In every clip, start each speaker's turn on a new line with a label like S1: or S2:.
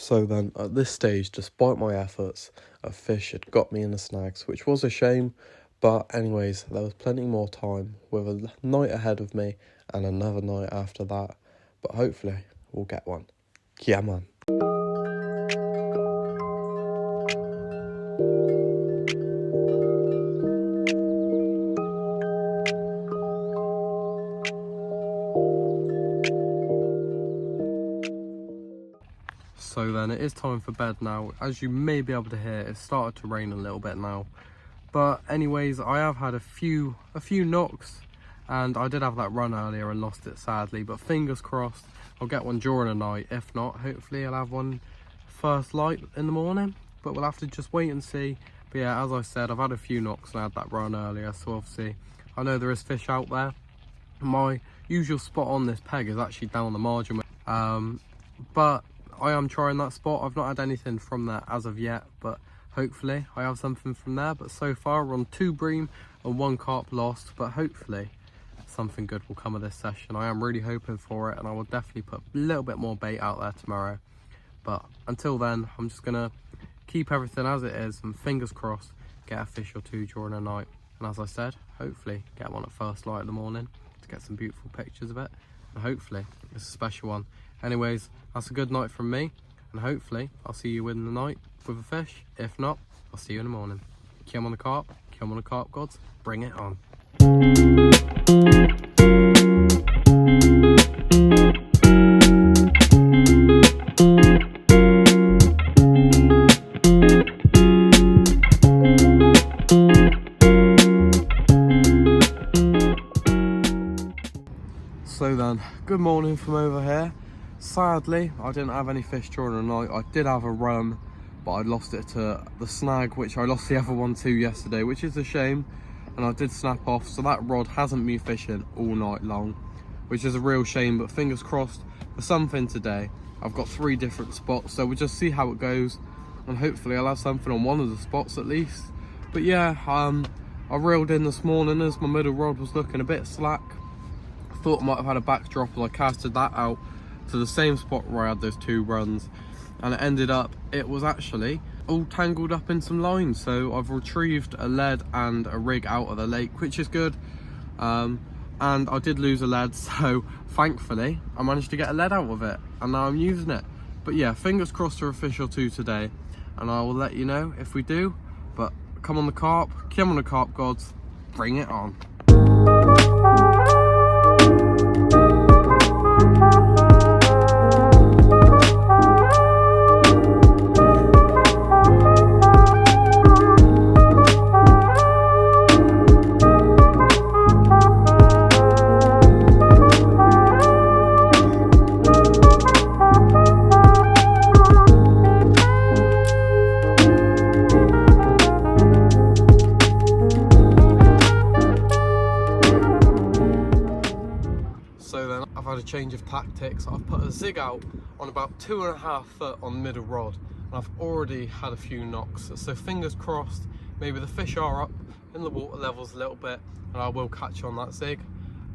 S1: So then, at this stage, despite my efforts, a fish had got me in the snags, which was a shame. But anyways, there was plenty more time with a night ahead of me and another night after that. But hopefully, we'll get one. Yeah, man. So then, it is time for bed now. As you may be able to hear, it started to rain a little bit now. But anyways, I have had a few knocks, and I did have that run earlier and lost it sadly, but fingers crossed I'll get one during the night. If not, hopefully I'll have one first light in the morning, but we'll have to just wait and see. But yeah, as I said, I've had a few knocks and I had that run earlier, so obviously I know there is fish out there. My usual spot on this peg is actually down the margin, but I am trying that spot. I've not had anything from that as of yet, but hopefully I have something from there. But so far we're on 2 bream and 1 carp lost, but hopefully something good will come of this session. I am really hoping for it, and I will definitely put a little bit more bait out there tomorrow. But until then, I'm just gonna keep everything as it is and fingers crossed get a fish or 2 during the night. And as I said, hopefully get one at first light in the morning to get some beautiful pictures of it, and hopefully it's a special one. Anyways, that's a good night from me, and hopefully I'll see you in the night with a fish. If not, I'll see you in the morning. Come on the carp, come on the carp gods, bring it on. So then, good morning from over here. Sadly, I didn't have any fish during the night. I did have a run, but I lost it to the snag, which I lost the other one to yesterday, which is a shame. And I did snap off, so that rod hasn't been fishing all night long, which is a real shame, but fingers crossed for something today. I've got 3 different spots, so we'll just see how it goes, and hopefully I'll have something on one of the spots at least. But yeah, I reeled in this morning as my middle rod was looking a bit slack. I thought I might have had a backdrop, and I casted that out to the same spot where I had those 2 runs, and it ended up, it was actually all tangled up in some lines. So I've retrieved a lead and a rig out of the lake, which is good. And I did lose a lead, so thankfully I managed to get a lead out of it, and now I'm using it. But yeah, fingers crossed for a fish or 2 today, and I will let you know if we do. But come on the carp gods, bring it on. Change of tactics. I've put a zig out on about 2.5 foot on the middle rod, and I've already had a few knocks, so fingers crossed maybe the fish are up in the water levels a little bit and I will catch on that zig.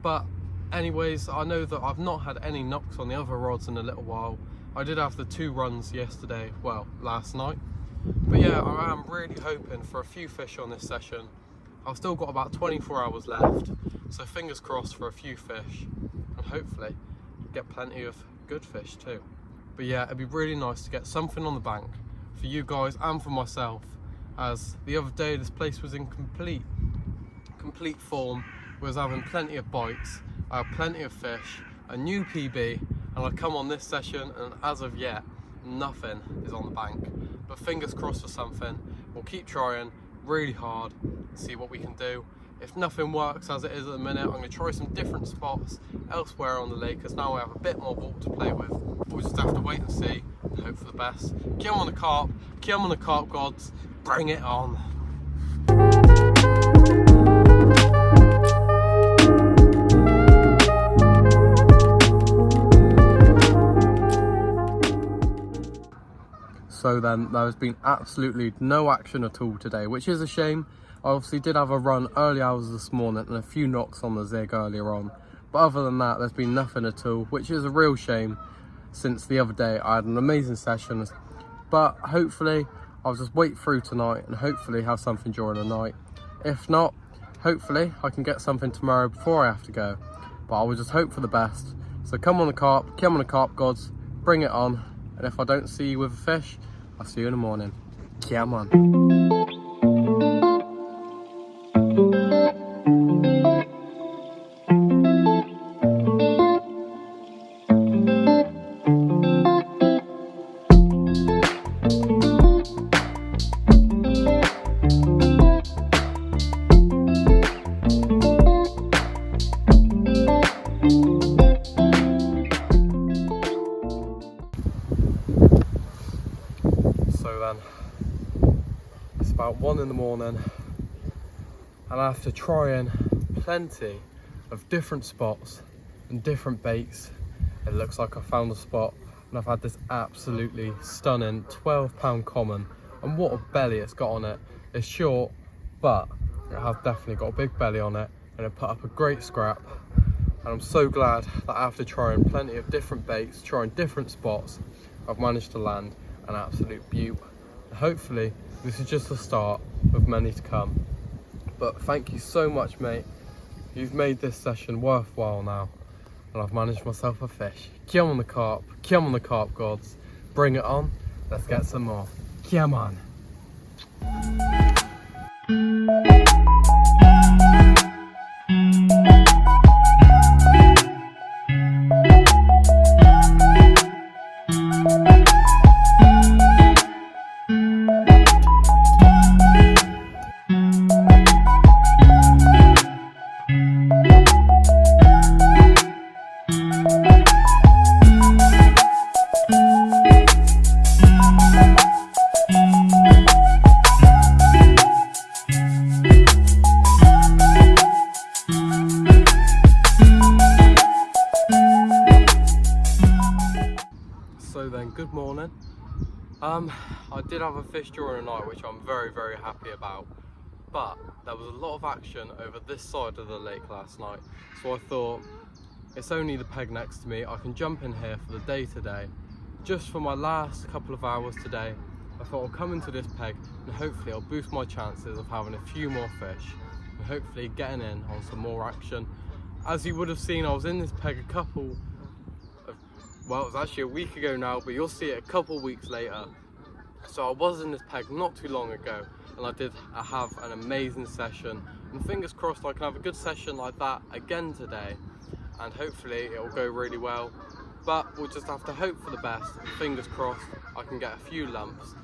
S1: But anyways, I know that I've not had any knocks on the other rods in a little while. I did have the 2 runs yesterday, well, last night. But yeah, I am really hoping for a few fish on this session. I've still got about 24 hours left, so fingers crossed for a few fish, and hopefully get plenty of good fish too. But yeah, it'd be really nice to get something on the bank for you guys and for myself, as the other day this place was in complete form. We was having plenty of bites, I had plenty of fish, a new PB, and I come on this session and as of yet nothing is on the bank. But fingers crossed for something. We'll keep trying really hard and see what we can do. If nothing works as it is at the minute, I'm going to try some different spots elsewhere on the lake, because now we have a bit more water to play with. We'll just have to wait and see and hope for the best. Come on the carp gods, bring it on. So then, there has been absolutely no action at all today, which is a shame. I obviously did have a run early hours this morning and a few knocks on the zig earlier on, but other than that there's been nothing at all, which is a real shame. since the other day. I had an amazing session, but hopefully I'll just wait through tonight and hopefully have something during the night. If not, hopefully I can get something tomorrow before I have to go, but I will just hope for the best. So come on the carp, come on the carp gods, bring it on, and if I don't see you with a fish, I'll see you in the morning. Come on. So then, it's about 1 in the morning and after trying plenty of different spots and different baits, it looks like I found a spot, and I've had this absolutely stunning 12-pound common, and what a belly it's got on it. It's short, but it has definitely got a big belly on it, and it put up a great scrap. And I'm so glad that after trying plenty of different baits, trying different spots, I've managed to land an absolute beaut. And hopefully this is just the start of many to come. But thank you so much, mate. You've made this session worthwhile now, and I've managed myself a fish. Come on the carp, come on the carp gods, bring it on, let's get some more. Come on. So then, good morning. I did have a fish during the night, which I'm very, very happy about, but there was a lot of action over this side of the lake last night, so I thought, it's only the peg next to me, I can jump in here for the day today. Just for my last couple of hours today, I thought I'll come into this peg and hopefully I'll boost my chances of having a few more fish and hopefully getting in on some more action. As you would have seen, I was in this peg well, it was actually a week ago now, but you'll see it a couple weeks later. So I was in this peg not too long ago, and I have an amazing session, and fingers crossed I can have a good session like that again today, and hopefully it will go really well. But we'll just have to hope for the best, and fingers crossed I can get a few lumps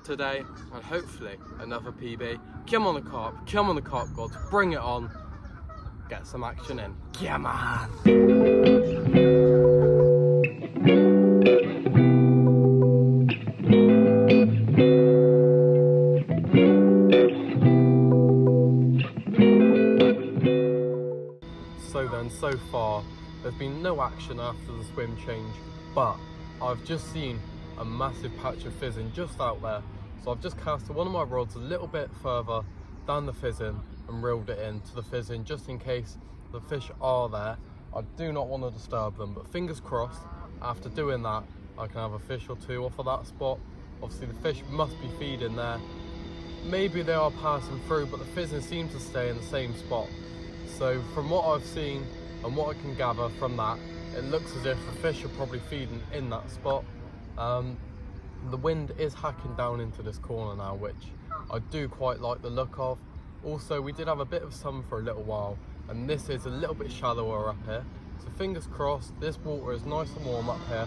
S1: today, and hopefully another PB. Come on the carp gods, bring it on, get some action in. Come on! So far there's been no action after the swim change, but I've just seen a massive patch of fizzing just out there, so I've just casted one of my rods a little bit further down the fizzing and reeled it into the fizzing just in case the fish are there. I do not want to disturb them, but fingers crossed after doing that I can have a fish or two off of that spot. Obviously the fish must be feeding there, maybe they are passing through, but the fizzing seems to stay in the same spot. So from what I've seen and what I can gather from that, it looks as if the fish are probably feeding in that spot. The wind is hacking down into this corner now, which I do quite like the look of. Also, we did have a bit of sun for a little while, and this is a little bit shallower up here. So fingers crossed, this water is nice and warm up here,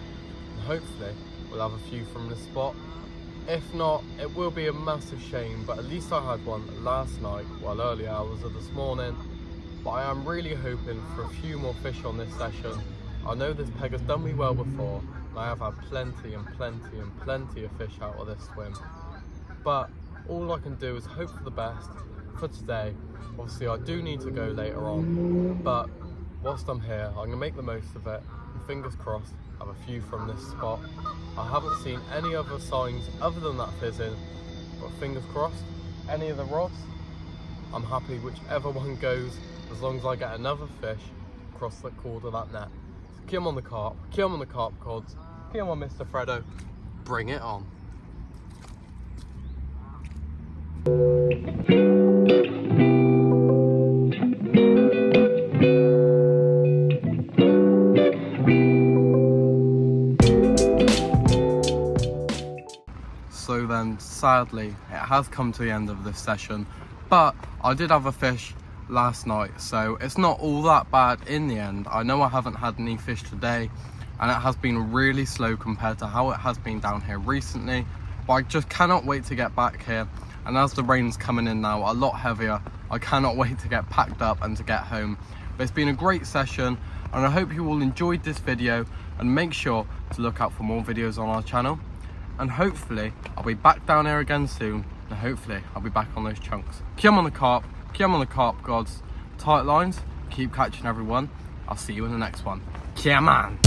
S1: and hopefully we'll have a few from this spot. If not, it will be a massive shame, but at least I had one last night, well, early hours of this morning. But I am really hoping for a few more fish on this session. I know this peg has done me well before, and I have had plenty and plenty and plenty of fish out of this swim. But all I can do is hope for the best for today. Obviously I do need to go later on, but whilst I'm here, I'm going to make the most of it, and fingers crossed, have a few from this spot. I haven't seen any other signs other than that fizzing, but fingers crossed, any of the rods, I'm happy whichever one goes, as long as I get another fish across the cord of that net. So come on the carp gods, Come on, Mr. Freddo. Bring it on. So then, sadly, it has come to the end of this session, but I did have a fish last night, so it's not all that bad in the end. I know I haven't had any fish today, and it has been really slow compared to how it has been down here recently, but I just cannot wait to get back here. And as the rain's coming in now, a lot heavier, I cannot wait to get packed up and to get home. But it's been a great session, and I hope you all enjoyed this video, and make sure to look out for more videos on our channel. And hopefully I'll be back down here again soon, and hopefully I'll be back on those chunks. Come on the carp gods, tight lines, keep catching everyone. I'll see you in the next one. Come on.